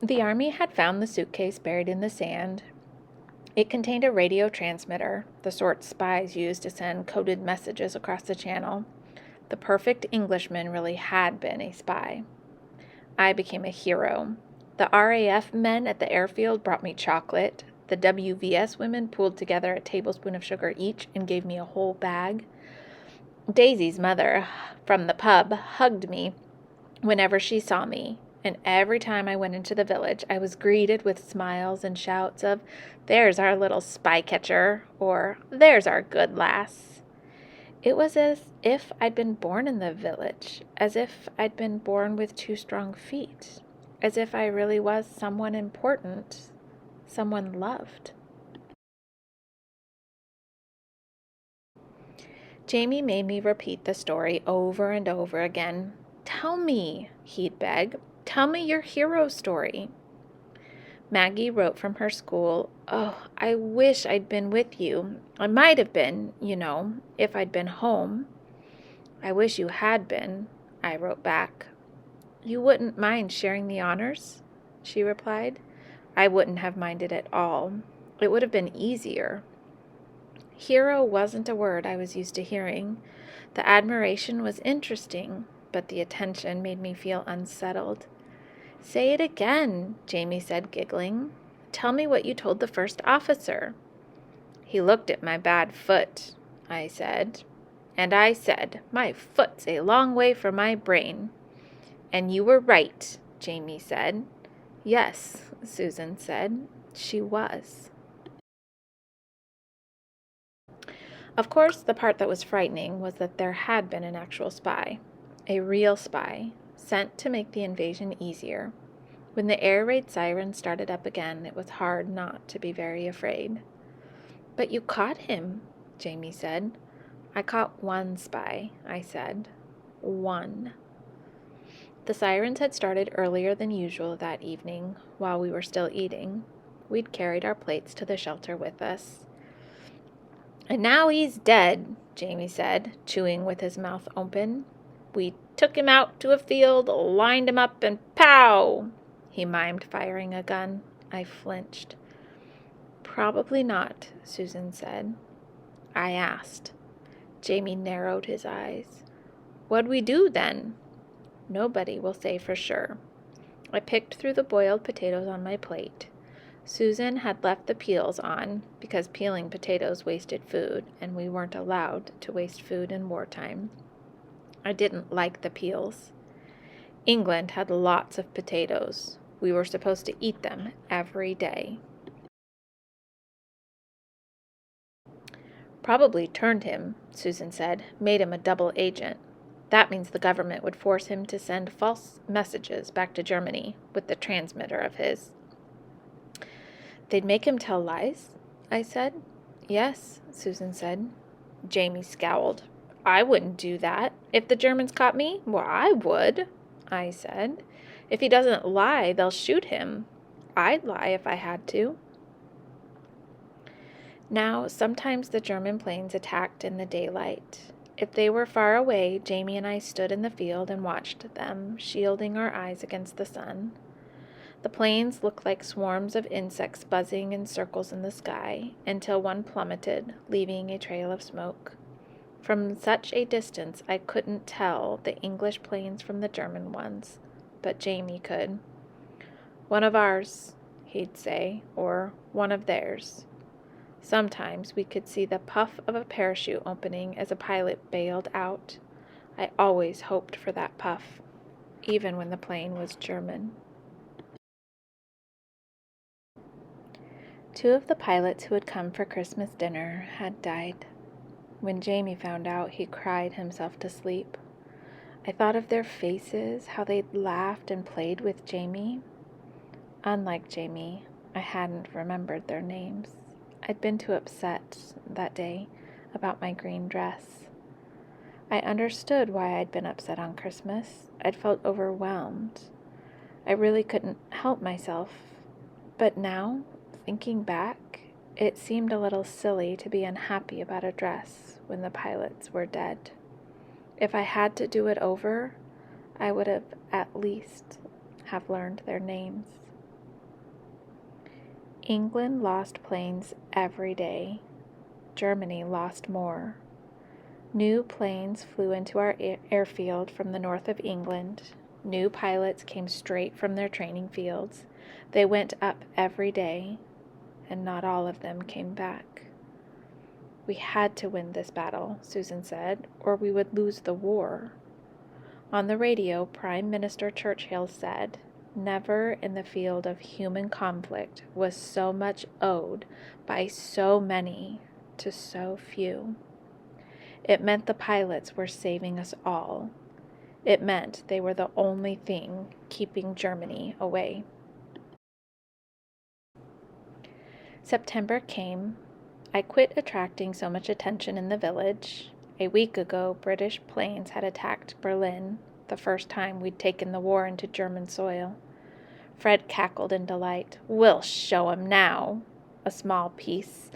The army had found the suitcase buried in the sand. It contained a radio transmitter, the sort spies use to send coded messages across the channel. The perfect Englishman really had been a spy. I became a hero. The RAF men at the airfield brought me chocolate. The WVS women pooled together a tablespoon of sugar each and gave me a whole bag. Daisy's mother, from the pub, hugged me whenever she saw me, and every time I went into the village, I was greeted with smiles and shouts of, "There's our little spy catcher," or "There's our good lass." It was as if I'd been born in the village, as if I'd been born with 2 strong feet, as if I really was someone important, someone loved. Jamie made me repeat the story over and over again. "Tell me," he'd beg. "Tell me your hero story." Maggie wrote from her school, "Oh, I wish I'd been with you. I might have been, if I'd been home." "I wish you had been," I wrote back. "You wouldn't mind sharing the honors?" she replied. I wouldn't have minded at all. It would have been easier. Hero wasn't a word I was used to hearing. The admiration was interesting, but the attention made me feel unsettled. "Say it again," Jamie said, giggling. "Tell me what you told the first officer." "He looked at my bad foot," I said. "And I said, 'My foot's a long way from my brain.' And you were right," Jamie said. "Yes," Susan said. She was. Of course, the part that was frightening was that there had been an actual spy, a real spy, sent to make the invasion easier. When the air raid siren started up again, it was hard not to be very afraid. "But you caught him," Jamie said. "I caught 1 spy," I said. 1. The sirens had started earlier than usual that evening, while we were still eating. We'd carried our plates to the shelter with us. "And now he's dead," Jamie said, chewing with his mouth open. "We took him out to a field, lined him up, and pow!" He mimed firing a gun. I flinched. "Probably not," Susan said. I asked. Jamie narrowed his eyes. "What'd we do then?" "Nobody will say for sure." I picked through the boiled potatoes on my plate. Susan had left the peels on because peeling potatoes wasted food, and we weren't allowed to waste food in wartime. I didn't like the peels. England had lots of potatoes. We were supposed to eat them every day. "Probably turned him," Susan said, "made him a double agent. That means the government would force him to send false messages back to Germany with the transmitter of his." "They'd make him tell lies?" I said. "Yes," Susan said. Jamie scowled. "I wouldn't do that. If the Germans caught me, well, I would," I said. "If he doesn't lie, they'll shoot him. I'd lie if I had to." Now, sometimes the German planes attacked in the daylight. If they were far away, Jamie and I stood in the field and watched them, shielding our eyes against the sun. The planes looked like swarms of insects buzzing in circles in the sky, until one plummeted, leaving a trail of smoke. From such a distance, I couldn't tell the English planes from the German ones, but Jamie could. "One of ours," he'd say, or "one of theirs." Sometimes we could see the puff of a parachute opening as a pilot bailed out. I always hoped for that puff, even when the plane was German. 2 of the pilots who had come for Christmas dinner had died. When Jamie found out, he cried himself to sleep. I thought of their faces, how they'd laughed and played with Jamie. Unlike Jamie, I hadn't remembered their names. I'd been too upset that day about my green dress. I understood why I'd been upset on Christmas. I'd felt overwhelmed. I really couldn't help myself. But now, thinking back, it seemed a little silly to be unhappy about a dress when the pilots were dead. If I had to do it over, I would have at least have learned their names. England lost planes every day. Germany lost more. New planes flew into our airfield from the north of England. New pilots came straight from their training fields. They went up every day, and not all of them came back. We had to win this battle, Susan said, or we would lose the war. On the radio, Prime Minister Churchill said, "Never in the field of human conflict was so much owed by so many to so few." It meant the pilots were saving us all. It meant they were the only thing keeping Germany away. September came. I quit attracting so much attention in the village. A week ago, British planes had attacked Berlin, the first time we'd taken the war into German soil. Fred cackled in delight. "We'll show 'em now." A small piece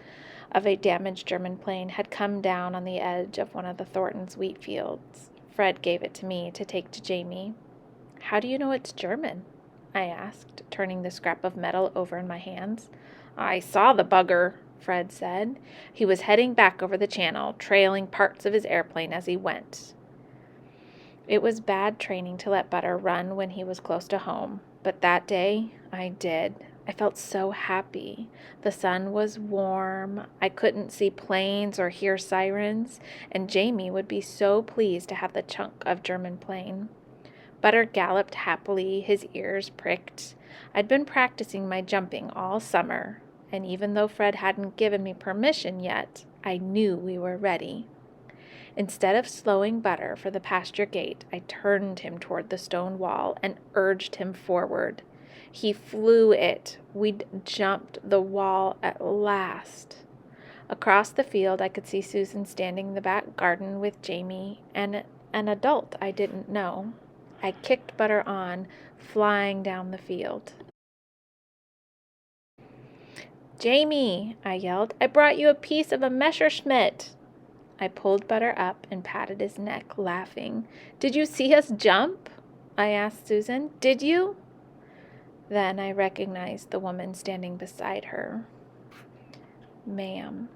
of a damaged German plane had come down on the edge of one of the Thorntons' wheat fields. Fred gave it to me to take to Jamie. "How do you know it's German?" I asked, turning the scrap of metal over in my hands. "I saw the bugger," Fred said. "He was heading back over the channel, trailing parts of his airplane as he went." It was bad training to let Butter run when he was close to home, but that day I did. I felt so happy. The sun was warm, I couldn't see planes or hear sirens, and Jamie would be so pleased to have the chunk of German plane. Butter galloped happily, his ears pricked. I'd been practicing my jumping all summer, and even though Fred hadn't given me permission yet, I knew we were ready. Instead of slowing Butter for the pasture gate, I turned him toward the stone wall and urged him forward. He flew it. We'd jumped the wall at last. Across the field, I could see Susan standing in the back garden with Jamie and an adult I didn't know. I kicked Butter on, flying down the field. "Jamie," I yelled, "I brought you a piece of a Messerschmitt." I pulled Butter up and patted his neck, laughing. "Did you see us jump?" I asked Susan. "Did you?" Then I recognized the woman standing beside her. "Ma'am,"